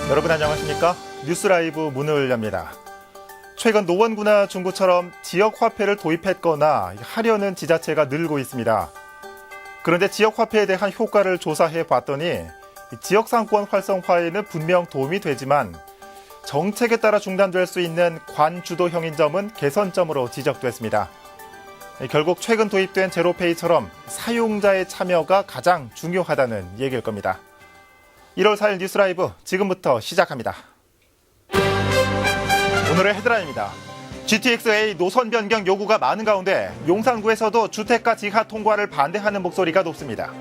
여러분 안녕하십니까? 뉴스라이브 문을 엽니다. 최근 노원구나 중구처럼 지역 화폐를 도입했거나 하려는 지자체가 늘고 있습니다. 그런데 지역 화폐에 대한 효과를 조사해 봤더니 지역 상권 활성화에는 분명 도움이 되지만 정책에 따라 중단될 수 있는 관주도형인 점은 개선점으로 지적됐습니다. 결국 최근 도입된 제로페이처럼 사용자의 참여가 가장 중요하다는 얘기일 겁니다. 1월 4일 뉴스라이브 지금부터 시작합니다. 오늘의 헤드라인입니다. GTX-A 노선 변경 요구가 많은 가운데 용산구에서도 주택가 지하 통과를 반대하는 목소리가 높습니다.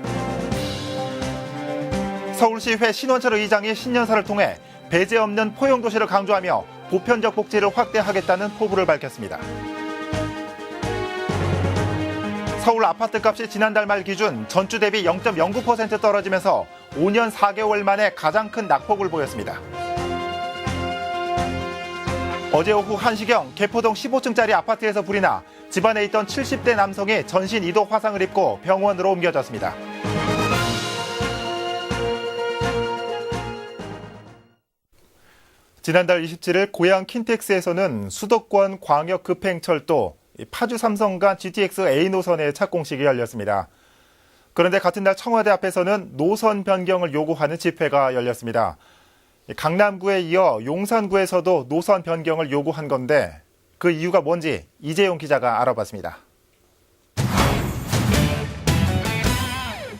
서울시회 신원철 의장이 신년사를 통해 배제 없는 포용도시를 강조하며 보편적 복지를 확대하겠다는 포부를 밝혔습니다. 서울 아파트값이 지난달 말 기준 전주 대비 0.09% 떨어지면서 5년 4개월 만에 가장 큰 낙폭을 보였습니다. 어제 오후 1시경 개포동 15층짜리 아파트에서 불이 나 집안에 있던 70대 남성이 전신 2도 화상을 입고 병원으로 옮겨졌습니다. 지난달 27일 고양 킨텍스에서는 수도권 광역급행철도 파주 삼성 간 GTX-A 노선의 착공식이 열렸습니다. 그런데 같은 날 청와대 앞에서는 노선 변경을 요구하는 집회가 열렸습니다. 강남구에 이어 용산구에서도 노선 변경을 요구한 건데 그 이유가 뭔지 이재용 기자가 알아봤습니다.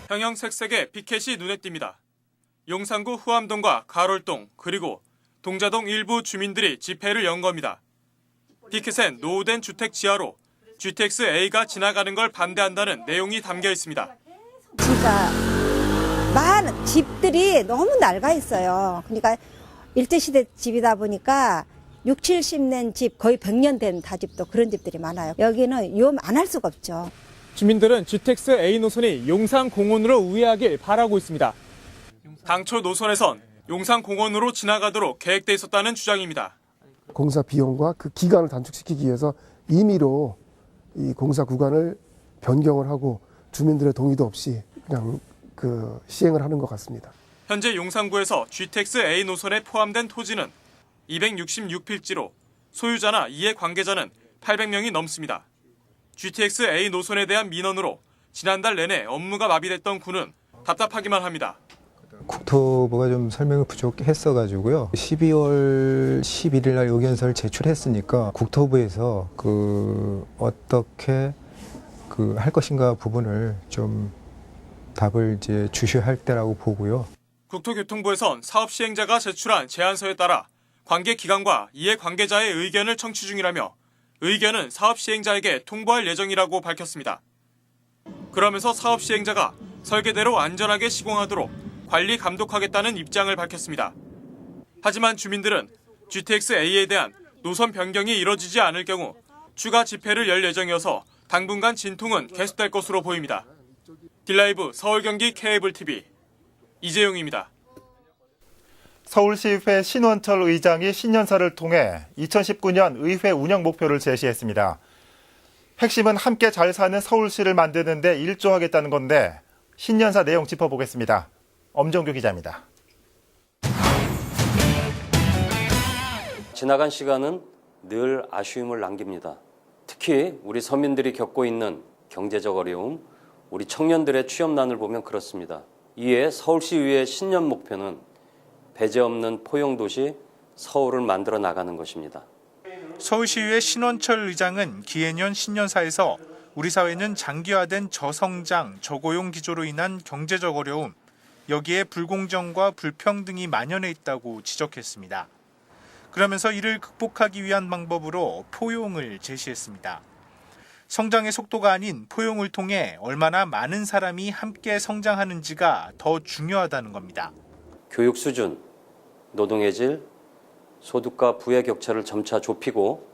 형형색색의 피켓이 눈에 띕니다. 용산구 후암동과 가롤동 그리고 동자동 일부 주민들이 집회를 연 겁니다. 피켓엔 노후된 주택 지하로 GTX-A가 지나가는 걸 반대한다는 내용이 담겨 있습니다. 진짜 많은 집들이 너무 낡아 있어요. 그러니까 일제시대 집이다 보니까 6, 70년 집, 거의 100년 된 다집도 그런 집들이 많아요. 여기는 위험 안 할 수가 없죠. 주민들은 GTX-A 노선이 용산공원으로 우회하길 바라고 있습니다. 당초 노선에선 용산공원으로 지나가도록 계획돼 있었다는 주장입니다. 공사 비용과 그 기간을 단축시키기 위해서 임의로 이 공사 구간을 변경을 하고 주민들의 동의도 없이 그냥 시행을 하는 것 같습니다. 현재 용산구에서 GTX-A 노선에 포함된 토지는 266필지로 소유자나 이해관계자는 800명이 넘습니다. GTX-A 노선에 대한 민원으로 지난달 내내 업무가 마비됐던 구는 답답하기만 합니다. 국토부가 좀 설명이 부족했어가지고요. 12월 11일 날 의견서를 제출했으니까 국토부에서 어떻게 할 것인가 부분을 좀 답을 이제 주셔야 할 때라고 보고요. 국토교통부에선 사업 시행자가 제출한 제안서에 따라 관계 기관과 이해관계자의 의견을 청취 중이라며 의견은 사업 시행자에게 통보할 예정이라고 밝혔습니다. 그러면서 사업 시행자가 설계대로 안전하게 시공하도록 관리 감독하겠다는 입장을 밝혔습니다. 하지만 주민들은 GTX-A에 대한 노선 변경이 이뤄지지 않을 경우 추가 집회를 열 예정이어서 당분간 진통은 계속될 것으로 보입니다. 딜라이브 서울 경기 케이블 TV 이재용입니다. 서울시회 신원철 의장이 신년사를 통해 2019년 의회 운영 목표를 제시했습니다. 핵심은 함께 잘 사는 서울시를 만드는 데 일조하겠다는 건데 신년사 내용 짚어보겠습니다. 엄정규 기자입니다. 지나간 시간은 늘 아쉬움을 남깁니다. 특히 우리 서민들이 겪고 있는 경제적 어려움, 우리 청년들의 취업난을 보면 그렇습니다. 이에 서울시의회 신년 목표는 배제 없는 포용도시 서울을 만들어 나가는 것입니다. 서울시의회 신원철 의장은 기해년 신년사에서 우리 사회는 장기화된 저성장, 저고용 기조로 인한 경제적 어려움, 여기에 불공정과 불평등이 만연해 있다고 지적했습니다. 그러면서 이를 극복하기 위한 방법으로 포용을 제시했습니다. 성장의 속도가 아닌 포용을 통해 얼마나 많은 사람이 함께 성장하는지가 더 중요하다는 겁니다. 교육 수준, 노동의 질, 소득과 부의 격차를 점차 좁히고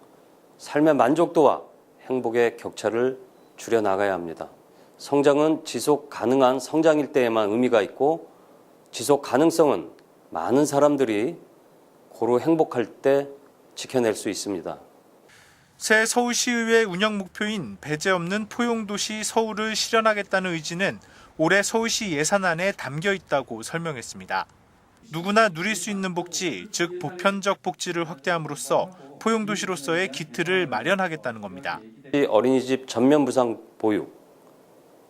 삶의 만족도와 행복의 격차를 줄여나가야 합니다. 성장은 지속 가능한 성장일 때에만 의미가 있고 지속 가능성은 많은 사람들이 고루 행복할 때 지켜낼 수 있습니다. 새 서울시의회 운영 목표인 배제 없는 포용도시 서울을 실현하겠다는 의지는 올해 서울시 예산안에 담겨 있다고 설명했습니다. 누구나 누릴 수 있는 복지, 즉 보편적 복지를 확대함으로써 포용도시로서의 기틀을 마련하겠다는 겁니다. 어린이집 전면 부상 보육,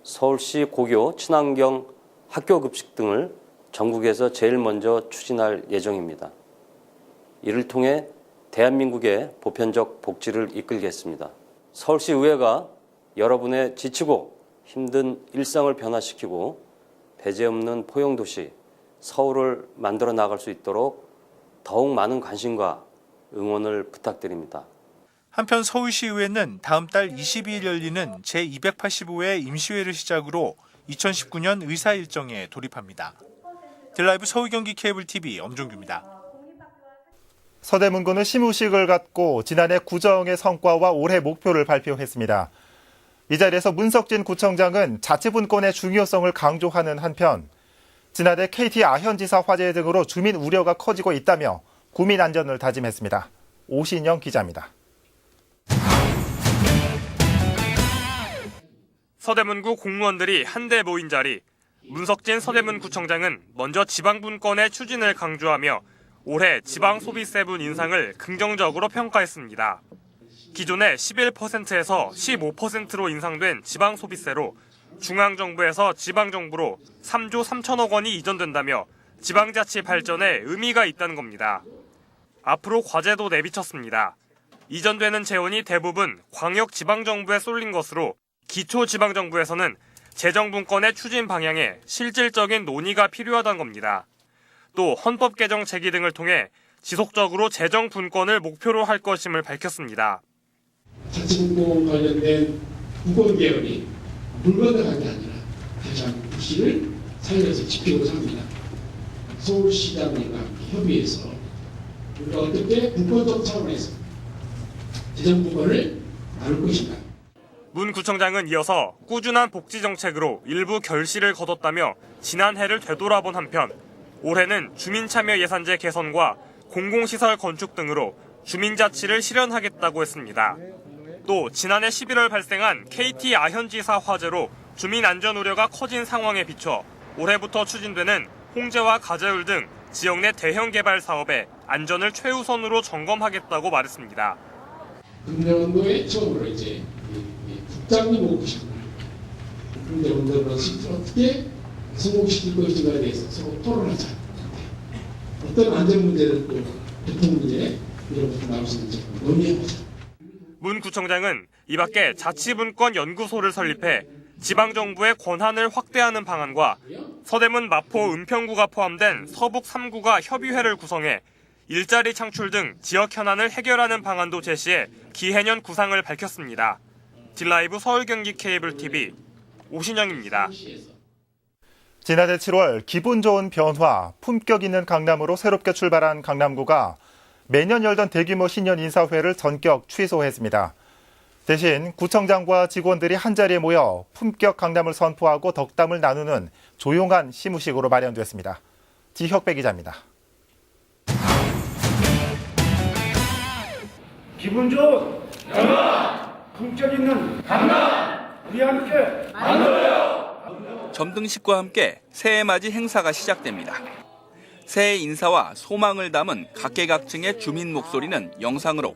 서울시 고교 친환경 학교 급식 등을 전국에서 제일 먼저 추진할 예정입니다. 이를 통해 대한민국의 보편적 복지를 이끌겠습니다. 서울시 의회가 여러분의 지치고 힘든 일상을 변화시키고 배제 없는 포용도시 서울을 만들어 나갈 수 있도록 더욱 많은 관심과 응원을 부탁드립니다. 한편 서울시의회는 다음 달 22일 열리는 제285회 임시회를 시작으로 2019년 의사 일정에 돌입합니다. 딜라이브 서울 경기 케이블 TV 엄종규입니다. 서대문구는 시무식을 갖고 지난해 구정의 성과와 올해 목표를 발표했습니다. 이 자리에서 문석진 구청장은 자치분권의 중요성을 강조하는 한편 지난해 KT 아현지사 화재 등으로 주민 우려가 커지고 있다며 구민 안전을 다짐했습니다. 오신영 기자입니다. 서대문구 공무원들이 한데 모인 자리, 문석진 서대문구청장은 먼저 지방분권의 추진을 강조하며 올해 지방소비세분 인상을 긍정적으로 평가했습니다. 기존의 11%에서 15%로 인상된 지방소비세로 중앙정부에서 지방정부로 3조 3천억 원이 이전된다며 지방자치 발전에 의미가 있다는 겁니다. 앞으로 과제도 내비쳤습니다. 이전되는 재원이 대부분 광역지방정부에 쏠린 것으로 기초지방정부에서는 재정분권의 추진 방향에 실질적인 논의가 필요하다는 겁니다. 또 헌법 개정 제기 등을 통해 지속적으로 재정분권을 목표로 할 것임을 밝혔습니다. 자치분권 관련된 분권 개혁이 물건을 게 아니라 가장 국시를 살려서 지키고 삽니다. 서울시장님과 협의해서 우리가 어떻게 분권적 차원에서 재정분권을 나눌 것인가. 문 구청장은 이어서 꾸준한 복지 정책으로 일부 결실을 거뒀다며 지난해를 되돌아본 한편 올해는 주민참여 예산제 개선과 공공시설 건축 등으로 주민자치를 실현하겠다고 했습니다. 또 지난해 11월 발생한 KT 아현지사 화재로 주민 안전 우려가 커진 상황에 비춰 올해부터 추진되는 홍제와 가재울 등 지역 내 대형 개발 사업의 안전을 최우선으로 점검하겠다고 말했습니다. 금년도에 처음으로 이제 국장님 오고 계십니다. 금년도를 어떻게 성공시킬 것인가에 대해서 서로 토론하자. 어떤 안전 문제를 또 교통 문제 이런 것도 나올 수 있는지 논의해보자. 문 구청장은 이 밖에 자치분권 연구소를 설립해 지방정부의 권한을 확대하는 방안과 서대문, 마포, 은평구가 포함된 서북 3구가 협의회를 구성해 일자리 창출 등 지역 현안을 해결하는 방안도 제시해 기해년 구상을 밝혔습니다. 딜라이브 서울 경기 케이블 TV 오신영입니다. 지난해 7월 기분 좋은 변화, 품격 있는 강남으로 새롭게 출발한 강남구가 매년 열던 대규모 신년 인사회를 전격 취소했습니다. 대신 구청장과 직원들이 한자리에 모여 품격 강남을 선포하고 덕담을 나누는 조용한 시무식으로 마련됐습니다. 지혁배 기자입니다. 기분 좋은 강남, 품격 있는 강남, 우리 함께 만들어요. 점등식과 함께 새해 맞이 행사가 시작됩니다. 새해 인사와 소망을 담은 각계각층의 주민 목소리는 영상으로,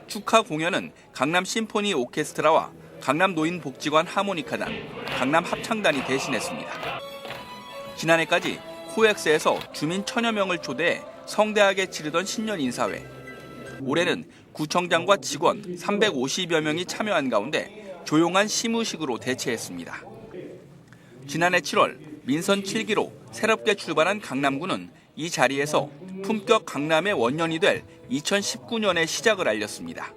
축하 공연은 강남 심포니 오케스트라와 강남 노인복지관 하모니카단, 강남 합창단이 대신했습니다. 지난해까지 코엑스에서 주민 1000여 명을 초대해 성대하게 치르던 신년 인사회. 올해는 구청장과 직원 350여 명이 참여한 가운데 조용한 시무식으로 대체했습니다. 지난해 7월 민선 7기로 새롭게 출발한 강남구는 이 자리에서 품격 강남의 원년이 될 2019년의 시작을 알렸습니다.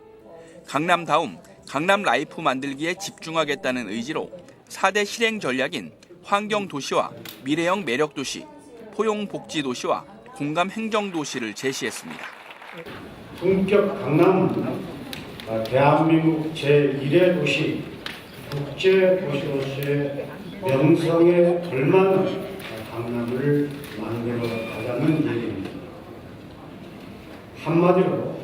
강남다움 강남 라이프 만들기에 집중하겠다는 의지로 4대 실행 전략인 환경도시와 미래형 매력도시, 포용복지도시와 공감행정도시를 제시했습니다. 품격 강남은 대한민국 제1의 도시, 국제도시로서의 명성에 걸맞는 강남을 만들어가자는 얘기입니다. 한마디로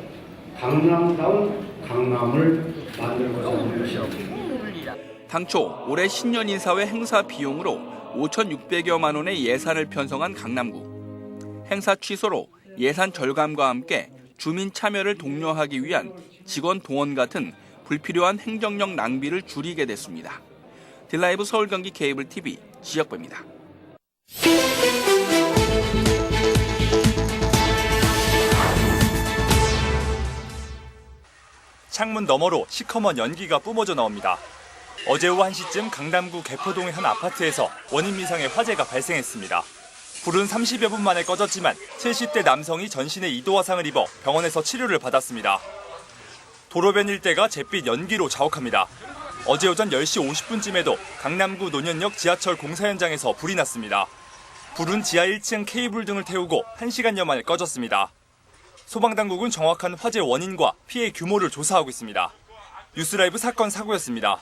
강남다운 강남을 만들고자 것입니다. 당초 올해 신년 인사회 행사 비용으로 5,600여만 원의 예산을 편성한 강남구. 행사 취소로 예산 절감과 함께 주민 참여를 독려하기 위한 직원 동원 같은 불필요한 행정력 낭비를 줄이게 됐습니다. 딜라이브 서울 경기 케이블 TV 지역부입니다. 창문 너머로 시커먼 연기가 뿜어져 나옵니다. 어제 오후 1시쯤 강남구 개포동의 한 아파트에서 원인 미상의 화재가 발생했습니다. 불은 30여 분 만에 꺼졌지만 70대 남성이 전신에 2도 화상을 입어 병원에서 치료를 받았습니다. 도로변 일대가 잿빛 연기로 자욱합니다. 어제 오전 10시 50분쯤에도 강남구 논현역 지하철 공사 현장에서 불이 났습니다. 불은 지하 1층 케이블 등을 태우고 1시간여 만에 꺼졌습니다. 소방당국은 정확한 화재 원인과 피해 규모를 조사하고 있습니다. 뉴스라이브 사건 사고였습니다.